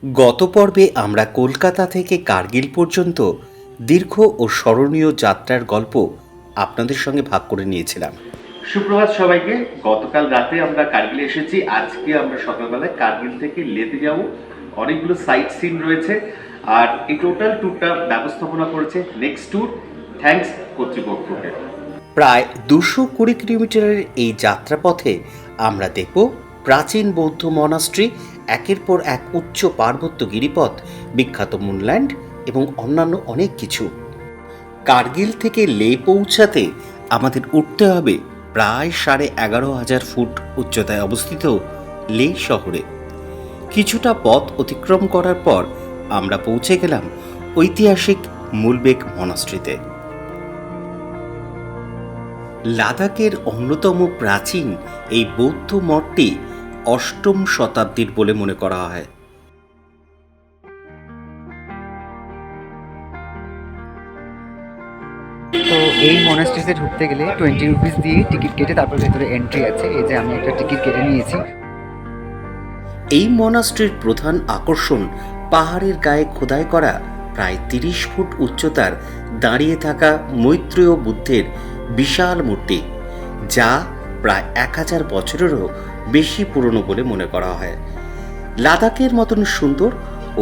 গত পর্বে আমরা কলকাতা থেকে কার্গিল পর্যন্ত দীর্ঘ ও স্মরণীয় যাত্রার গল্প আপনাদের সঙ্গে ভাগ করে নিয়েছিলাম। সুপ্রভাত সবাইকে। গতকাল রাতে আমরা কার্গিল এসেছি, আজকে আমরা সকালবেলায় কার্গিল থেকে লেতে যাব। অনেকগুলো সাইট সিন রয়েছে, আর এই টোটাল ট্যুরটা ব্যবস্থাপনা করেছে নেক্সট ট্যুর, থ্যাঙ্কস কর্তৃপক্ষকে। প্রায় 220 কিলোমিটারের এই যাত্রাপথে আমরা দেখব প্রাচীন বৌদ্ধ মনাস্ট্রি, একের পর এক উচ্চ পার্বত্য গিরিপথ, বিখ্যাত মুনল্যান্ড এবং অন্যান্য অনেক কিছু। কার্গিল থেকে লে পৌঁছাতে আমাদের উঠতে হবে প্রায় 11,500 ফুট উচ্চতায় অবস্থিত লে শহরে। কিছুটা পথ অতিক্রম করার পর আমরা পৌঁছে গেলাম ঐতিহাসিক মুলবেক মনাস্ট্রিতে। লাদাখের অন্যতম প্রাচীন এই বৌদ্ধ মঠটি 8ম শতাব্দীর বলে মনে করা হয়। তো এই মনাস্ট্রিতে ঢুকতে গেলে 20 রুপিস দিয়ে টিকিট কেটে তারপর ভেতরে এন্ট্রি আছে। এই যে আমি একটা টিকিট কেটে নিয়েছি। এই মনাস্ট্রির প্রধান আকর্ষণ পাহাড়ের গায়ে খোদাই করা প্রায় 30 ফুট উচ্চতার দাঁড়িয়ে থাকা মৈত্রেয় বুদ্ধের বিশাল মূর্তি, যা প্রায় 1000 বছরেরও বেশি পুরনো বলে মনে করা হয়। লাদাখের মতন সুন্দর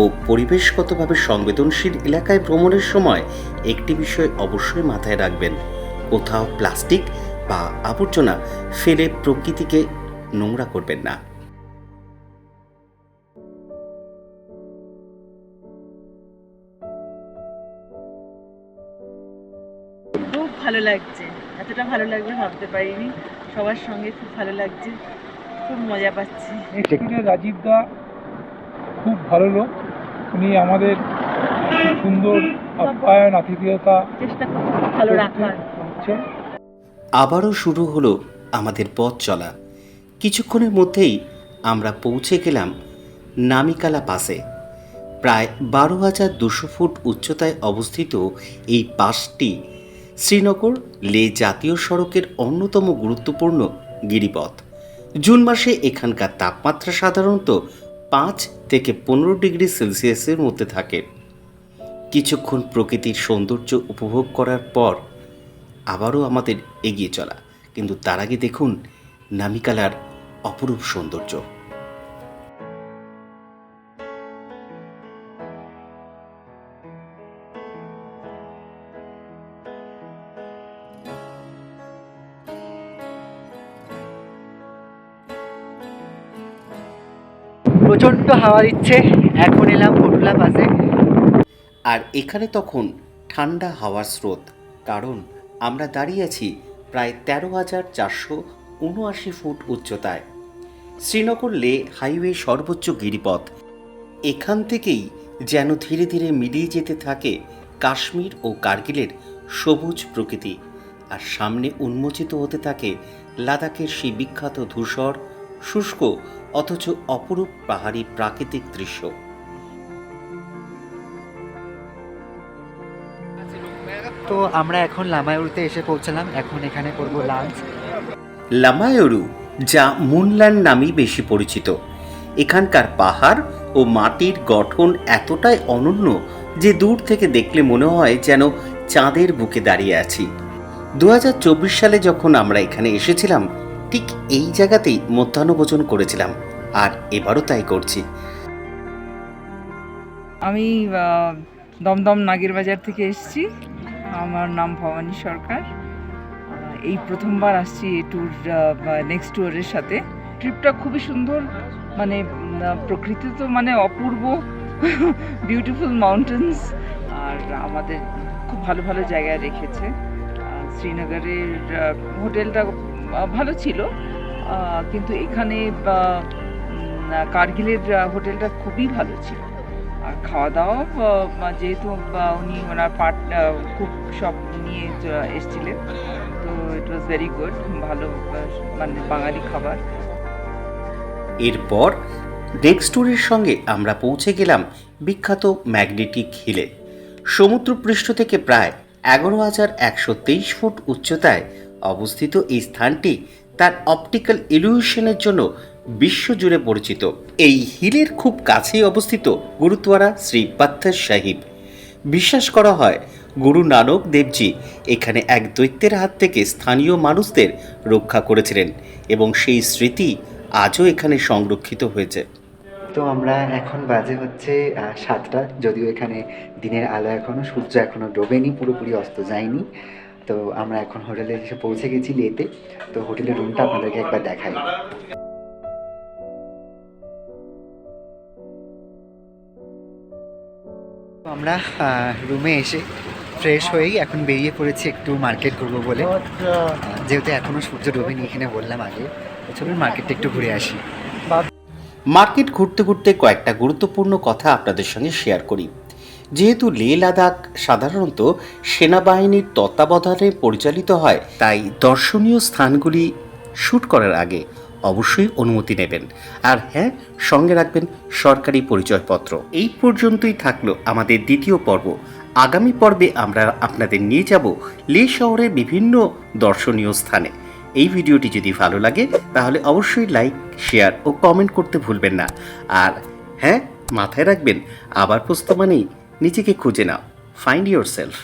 ও পরিবেশগতভাবে সংবেদনশীল এলাকায় ভ্রমণের সময় একটি বিষয় অবশ্যই মাথায় রাখবেন: কোথাও প্লাস্টিক বা আবর্জনা ফেলে প্রকৃতিকে নোংরা করবেন না। খুব ভালো লাগছে, এতটা ভালো লাগবে ভাবতে পারিনি। সবার সঙ্গে খুব ভালো লাগছে, খুব মজা পাচ্ছি। এখানে রাজীব দা খুব ভালো লোক, উনি আমাদের খুব সুন্দর আপ্যায়ন আতিথেয়তা চেষ্টা করছি ভালো রাখার। হচ্ছে। আবারও শুরু হলো আমাদের পথ চলা। কিছুক্ষণের মধ্যেই আমরা পৌঁছে গেলাম নামিকালা পাসে। প্রায় 12,200 ফুট উচ্চতায় অবস্থিত এই পাসটি শ্রীনগর লে জাতীয় সড়কের অন্যতম গুরুত্বপূর্ণ গিরিপথ। জুন মাসে এখানকার তাপমাত্রা সাধারণত 5 থেকে 15 ডিগ্রি সেলসিয়াসের মধ্যে থাকে। কিছুক্ষণ প্রকৃতির সৌন্দর্য উপভোগ করার পর আবারও আমাদের এগিয়ে চলা, কিন্তু তার আগে দেখুন নামিকালার অপরূপ সৌন্দর্য। প্রচণ্ড হাওয়া দিচ্ছে। এখন এলাম পটুলা পাসে। আর এখানে তখন ঠান্ডা হাওয়ার স্রোত, কারণ আমরা দাঁড়িয়ে আছি প্রায় 13,479 ফুট উচ্চতায়। শ্রীনগর লে হাইওয়ে সর্বোচ্চ গিরিপথ। এখান থেকেই যেন ধীরে ধীরে মিলিয়ে যেতে থাকে কাশ্মীর ও কার্গিলের সবুজ প্রকৃতি, আর সামনে উন্মোচিত হতে থাকে লাদাখের সেই বিখ্যাত ধূসর, শুষ্ক অথচ অপরূপ পাহাড়ি প্রাকৃতিক দৃশ্য। তো আমরা এখন লামায়ুরতে এসে পৌঁছালাম। এখন এখানে করব লাঞ্চ। লামায়ুরু, যা মুনল্যান্ড নামেই বেশি পরিচিত, এখানকার পাহাড় ও মাটির গঠন এতটাই অনন্য যে দূর থেকে দেখলে মনে হয় যেন চাঁদের বুকে দাঁড়িয়ে আছি। 2024 সালে যখন আমরা এখানে এসেছিলাম, ঠিক এই জায়গাতেই মধ্যাহ্নভোজন করেছিলাম, আর এবারও তাই করছি। আমি দমদম নাগের বাজার থেকে এসেছি। আমার নাম ভবানী সরকার। এই প্রথমবার আসছি এই ট্যুর, নেক্সট ট্যুরের সাথে। ট্রিপটা খুবই সুন্দর, মানে প্রকৃতি তো মানে অপূর্ব, বিউটিফুল মাউন্টেন্স, আর আমাদের খুব ভালো ভালো জায়গায় রেখেছে। শ্রীনগরের হোটেলটা ভালো ছিল, কিন্তু এখানে কার্গিলের হোটেলটা খুবই ভালো ছিল। আর খাওয়া দাওয়া যেহেতু উনি ওনার খুব সব নিয়ে এসেছিলেন, তো ইট ওয়াজ ভেরি গুড, ভালো, মানে বাঙালি খাবার। এরপর নেক্সট ট্যুরের সঙ্গে আমরা পৌঁছে গেলাম বিখ্যাত ম্যাগনেটিক হিলে। সমুদ্রপৃষ্ঠ থেকে প্রায় 11,123 ফুট উচ্চতায় অবস্থিত এই স্থানটি তার অপটিক্যাল ইলিউশনের জন্য বিশ্বজুড়ে পরিচিত। এই হিলের খুব কাছেই অবস্থিত গুরুদ্বারা শ্রী পাত্থর সাহিব। বিশ্বাস করা হয় গুরু নানক দেবজি এখানে এক দৈত্যের হাত থেকে স্থানীয় মানুষদের রক্ষা করেছিলেন এবং সেই স্মৃতি আজও এখানে সংরক্ষিত হয়েছে। তো আমরা এখন বাজে হচ্ছে 7টা, যদিও এখানে দিনের আলো এখনও, সূর্য এখনও ডোবেনি, পুরোপুরি অস্ত যায়নি। তো আমরা এখন হোটেলে এসে পৌঁছে গেছি লেতে। তো হোটেলের রুমটা আপনাদেরকে একবার দেখাই। তো আমরা রুমে এসে ফ্রেশ হয়েই এখন বেরিয়ে পড়েছি একটু মার্কেট করবো বলে। যেহেতু এখনও সূর্য ডোবেনি এখানে বললাম আগে, তো চলুন মার্কেটটা একটু ঘুরে আসি। মার্কেট ঘুরতে ঘুরতে কয়েকটা গুরুত্বপূর্ণ কথা আপনাদের সঙ্গে শেয়ার করি। যেহেতু লেহ লাদাখ সাধারণত সেনাবাহিনীর তত্ত্বাবধানে পরিচালিত হয়, তাই দর্শনীয় স্থানগুলি শ্যুট করার আগে অবশ্যই অনুমতি নেবেন। আর হ্যাঁ, সঙ্গে রাখবেন সরকারি পরিচয়পত্র। এই পর্যন্তই থাকলো আমাদের দ্বিতীয় পর্ব। আগামী পর্বে আমরা আপনাদের নিয়ে যাব লেহ শহরের বিভিন্ন দর্শনীয় স্থানে। এই ভিডিওটি যদি ভালো লাগে তাহলে অবশ্যই লাইক, শেয়ার ও কমেন্ট করতে ভুলবেন না। আর হ্যাঁ, মাথায় রাখবেন, আবার প্রস্ত মানেই নিজেকে খুঁজে নাও, ফাইন্ড ইয়োর সেলফ।